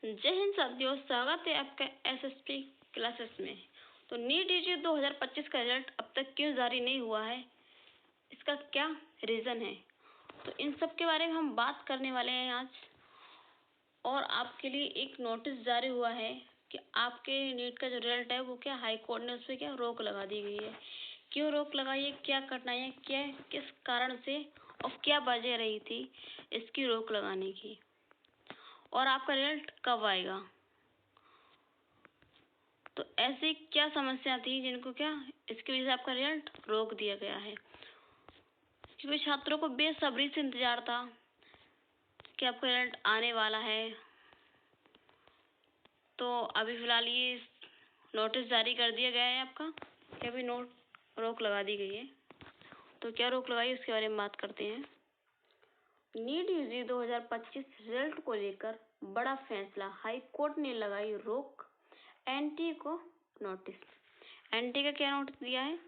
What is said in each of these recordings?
जय हिंद साथियों, स्वागत है आपका एसएसपी क्लासेस में। तो नीट यूजी 2025 का रिजल्ट अब तक क्यों जारी नहीं हुआ है, इसका क्या रीज़न है, तो इन सब के बारे में हम बात करने वाले हैं आज। और आपके लिए एक नोटिस जारी हुआ है कि आपके नीट का जो रिजल्ट है वो क्या हाई कोर्ट ने उस पर क्या रोक लगा दी गई है। क्यों रोक लगाई है, क्या कठिनाइयाँ, क्या किस कारण से और क्या वजह रही थी इसकी रोक लगाने की, और आपका रिजल्ट कब आएगा। तो ऐसी क्या समस्या थी जिनको क्या इसकी वजह से आपका रिजल्ट रोक दिया गया है, क्योंकि छात्रों को बेसब्री से इंतजार था कि आपका रिजल्ट आने वाला है। तो अभी फिलहाल ये नोटिस जारी कर दिया गया है आपका कि अभी रोक लगा दी गई है। तो क्या रोक लगाई उसके बारे में बात करते हैं। नीट यूजी 2025 रिजल्ट को लेकर बड़ा फैसला, हाई कोर्ट ने लगाई रोक, एनटीए को नोटिस। एनटीए का क्या नोटिस दिया है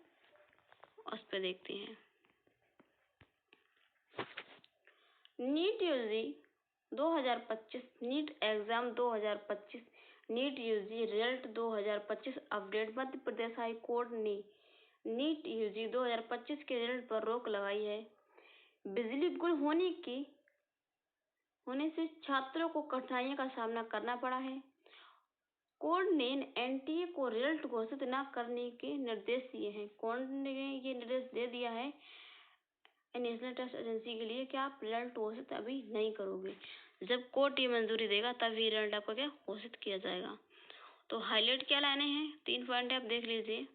उस पर देखते हैं। NEET UG 2025 NEET exam 2025 NEET UG result 2025 update. Madhya Pradesh high court ने नीट यूजी 2025 के रिजल्ट पर रोक लगाई है। बिजली गुल होने से छात्रों को कठिनाइयों का सामना करना पड़ा है। कोर्ट ने एनटीए को रिजल्ट घोषित न करने के निर्देश दिए हैं। कोर्ट ने ये निर्देश दे दिया है नेशनल टेस्ट एजेंसी के लिए कि आप रिजल्ट घोषित अभी नहीं करोगे, जब कोर्ट ये मंजूरी देगा तभी रिजल्ट आपका क्या घोषित किया जाएगा। तो हाईलाइट क्या लाने हैं, 3 पॉइंट आप देख लीजिए।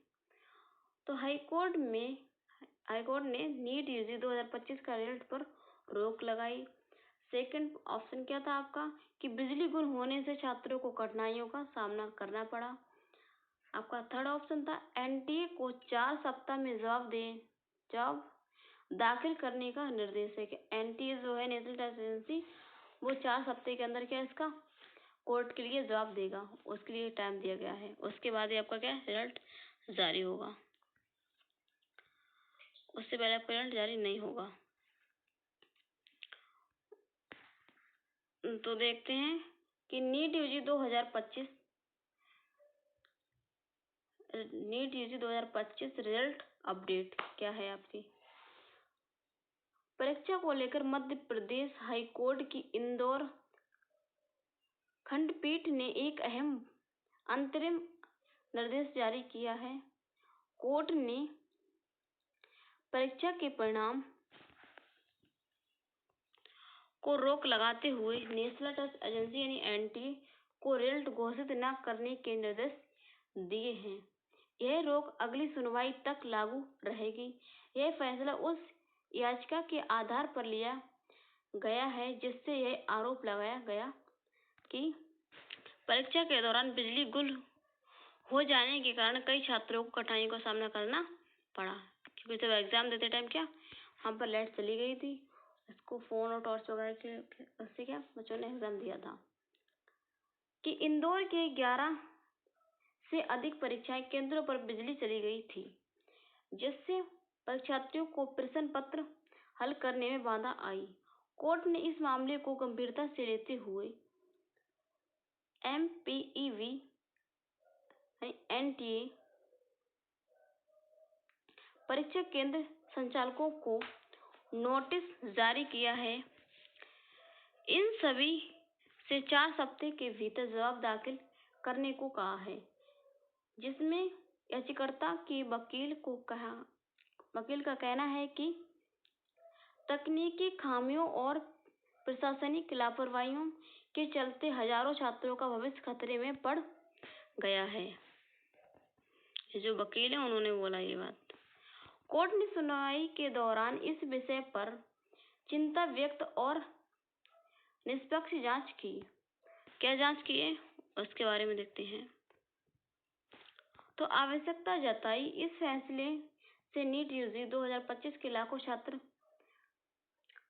तो हाईकोर्ट ने नीट यूजी 2025 का रिजल्ट पर रोक लगाई। सेकंड ऑप्शन क्या था आपका कि बिजली गुल होने से छात्रों को कठिनाइयों का सामना करना पड़ा। आपका थर्ड ऑप्शन था एनटीए को 4 सप्ताह में जवाब दाखिल करने का निर्देश है कि एनटीए जो है नेशनल टेस्ट एजेंसी वो 4 सप्ताह के अंदर क्या इसका कोर्ट के लिए जवाब देगा, उसके लिए टाइम दिया गया है। उसके बाद ही आपका क्या रिजल्ट जारी होगा, उससे पहले आपका रिजल्ट जारी नहीं होगा। तो देखते हैं कि नीट यूजी 2025 रिजल्ट अपडेट क्या है आपकी। परीक्षा को लेकर मध्य प्रदेश हाई कोर्ट की इंदौर खंडपीठ ने एक अहम अंतरिम निर्देश जारी किया है। कोर्ट ने परीक्षा के परिणाम को रोक लगाते हुए नेशनल टेस्ट एजेंसी यानी एनटीए को रिजल्ट घोषित न करने के निर्देश दिए हैं। यह रोक अगली सुनवाई तक लागू रहेगी। यह फैसला उस याचिका के आधार पर लिया गया है जिससे यह आरोप लगाया गया कि परीक्षा के दौरान बिजली गुल हो जाने के कारण कई छात्रों को कठिनाइयों का सामना करना पड़ा, क्योंकि जब एग्जाम देते टाइम क्या वहाँ पर लाइट चली गई थी, इसको फोन और टॉर्च वगैरह के उससे क्या बच्चों ने एग्जाम दिया था। कि इंदौर के 11 से अधिक परीक्षाएं केंद्रों पर बिजली चली गई थी, जिससे परीक्षार्थियों को प्रश्न पत्र हल करने में बाधा आई। कोर्ट ने इस मामले को गंभीरता से लेते हुए एमपीईवी एनटीए परीक्षा केंद्र संचालकों को नोटिस जारी किया है। इन सभी से 4 सप्ताह के भीतर जवाब दाखिल करने को कहा है, जिसमें याचिकाकर्ता के वकील का कहना है कि तकनीकी खामियों और प्रशासनिक लापरवाहियों के चलते हजारों छात्रों का भविष्य खतरे में पड़ गया है। जो वकील है उन्होंने बोला ये बात। कोर्ट ने सुनवाई के दौरान इस विषय पर चिंता व्यक्त और निष्पक्ष जांच की। क्या जांच की है उसके बारे में देखते हैं। तो आवश्यकता जताई, इस फैसले से नीट यूजी 2025 के लाखों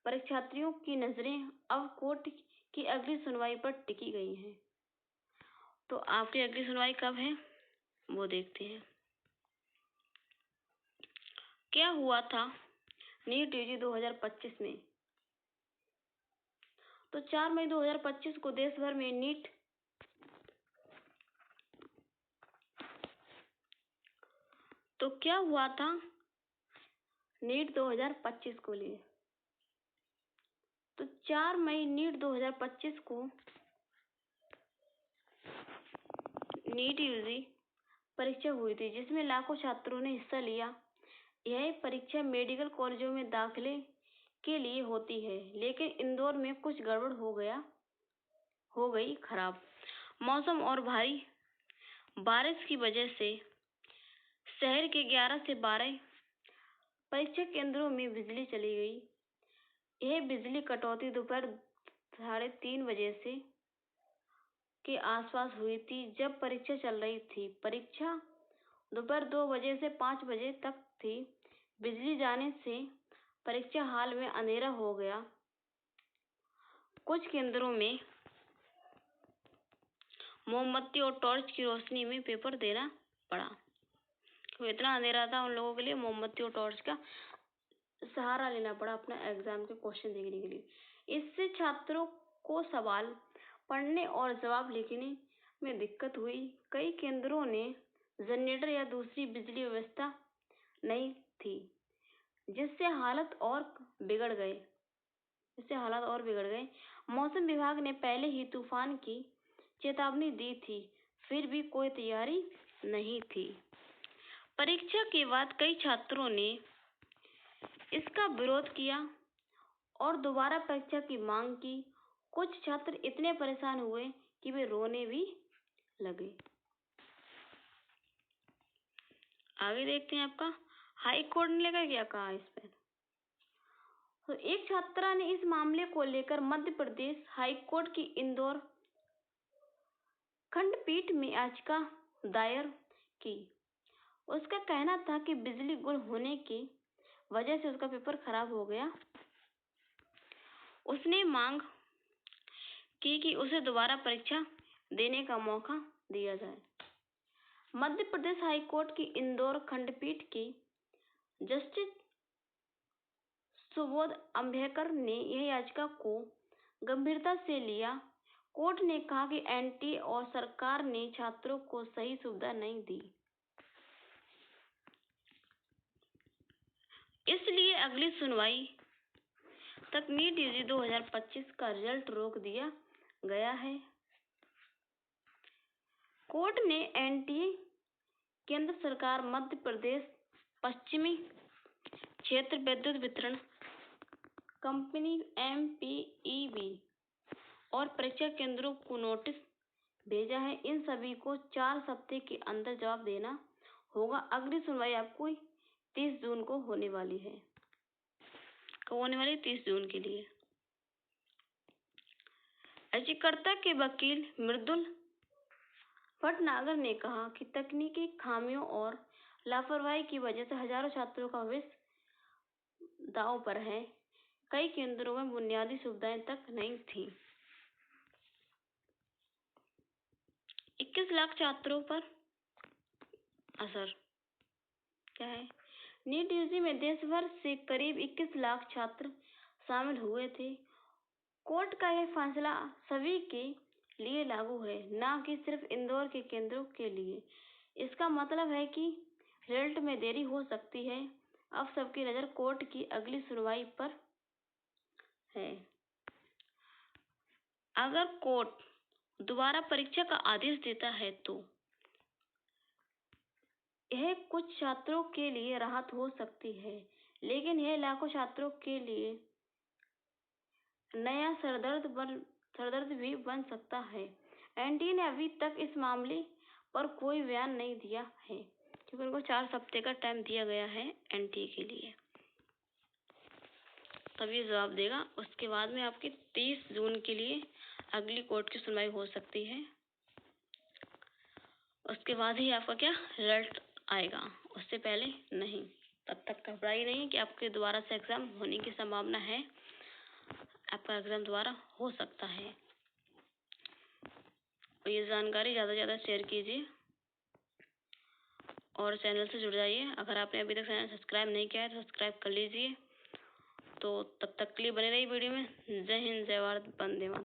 परीक्षार्थियों की नजरें अब कोर्ट की अगली सुनवाई पर टिकी गई हैं। तो आपकी अगली सुनवाई कब है वो देखते हैं। क्या हुआ था नीट यूजी 2025 में। तो 4 मई 2025 को देश भर में नीट तो क्या हुआ था नीट 2025 को लिए? तो 4 मई नीट 2025 को नीट यूजी परीक्षा हुई थी, जिसमें लाखों छात्रों ने हिस्सा लिया। यह परीक्षा मेडिकल कॉलेजों में दाखिले के लिए होती है, लेकिन इंदौर में कुछ गड़बड़ हो गई खराब। मौसम और भारी बारिश की वजह से शहर के 11 से 12 परीक्षा केंद्रों में बिजली चली गई। यह बिजली कटौती दोपहर 3:30 बजे से के आसपास हुई थी, जब परीक्षा चल रही थी। परीक्षा दोपहर 2 बजे से 5 बजे तक थी। बिजली जाने से परीक्षा हॉल में अंधेरा हो गया। कुछ केंद्रों में मोमबत्ती और टॉर्च की रोशनी में पेपर देना पड़ा। तो इतना अंधेरा था उन लोगों के लिए, मोमबत्ती और टॉर्च का सहारा लेना पड़ा अपना एग्जाम के क्वेश्चन देखने के लिए। इससे छात्रों को सवाल पढ़ने और जवाब लिखने में दिक्कत हुई। कई केंद्रों ने जनरेटर या दूसरी बिजली व्यवस्था नहीं थी, जिससे हालात और बिगड़ गए। मौसम विभाग ने पहले ही तूफान की चेतावनी दी थी, फिर भी कोई तैयारी नहीं थी। परीक्षा के बाद कई छात्रों ने इसका विरोध किया और दोबारा परीक्षा की मांग की। कुछ छात्र इतने परेशान हुए कि वे रोने भी लगे। आगे देखते हैं आपका हाई कोर्ट ने लेकर क्या कहा इस पर। तो एक छात्रा ने इस मामले को लेकर मध्य प्रदेश हाई कोर्ट की इंदौर खंडपीठ में याचिका दायर की। उसका कहना था कि बिजली गुल होने की वजह से उसका पेपर खराब हो गया। उसने मांग की कि उसे दोबारा परीक्षा देने का मौका दिया जाए। मध्य प्रदेश हाई कोर्ट की इंदौर खंडपीठ की जस्टिस सुबोध अम्बेडकर ने यह याचिका को गंभीरता से लिया। कोर्ट ने कहा कि एनटीए और सरकार ने छात्रों को सही सुविधा नहीं दी, इसलिए अगली सुनवाई तक नीट यूजी 2025 का रिजल्ट रोक दिया गया है। कोर्ट ने एनटीए, केंद्र सरकार, मध्य प्रदेश पश्चिमी क्षेत्र विद्युत वितरण कंपनी एमपीईबी और परीक्षा केंद्रों को नोटिस भेजा है। इन सभी को 4 हफ्ते के अंदर जवाब देना होगा। अगली सुनवाई आपको 30 जून को होने वाली है। कब होने वाली? 30 जून के लिए। याचिकाकर्ता के वकील मृदुल भटनागर ने कहा कि तकनीकी खामियों और लापरवाही की वजह से हजारों छात्रों का भविष्य दांव पर है। कई केंद्रों में बुनियादी सुविधाएं तक नहीं थी। 21 लाख छात्रों पर असर क्या है? नीट यूजी में देश भर से करीब 21 लाख छात्र शामिल हुए थे। कोर्ट का यह फैसला सभी के लिए लागू है, न कि सिर्फ इंदौर के केंद्रों के लिए। इसका मतलब है कि रिजल्ट में देरी हो सकती है। अब सबकी नजर कोर्ट की अगली सुनवाई पर है। अगर कोर्ट दोबारा परीक्षा का आदेश देता है तो यह कुछ छात्रों के लिए राहत हो सकती है, लेकिन यह लाखों छात्रों के लिए नया सरदर्द भी बन सकता है। एनटीए ने अभी तक इस मामले पर कोई बयान नहीं दिया है, क्योंकि उनको 4 हफ्ते का टाइम दिया गया है एनटीए के लिए, तभी जवाब देगा। उसके बाद में आपकी 30 जून के लिए अगली कोर्ट की सुनवाई हो सकती है। उसके बाद ही आपका क्या रिजल्ट आएगा, उससे पहले नहीं। तब तक घबराइए नहीं कि आपके दोबारा से एग्जाम होने की संभावना है। आपका एग्जाम दोबारा हो सकता है। और ये जानकारी ज़्यादा से ज़्यादा शेयर कीजिए और चैनल से जुड़ जाइए। अगर आपने अभी तक चैनल सब्सक्राइब नहीं किया है तो सब्सक्राइब कर लीजिए। तो तब तक के लिए बने रहिए वीडियो में। जय हिंद, जय भारत, वंदे मातरम।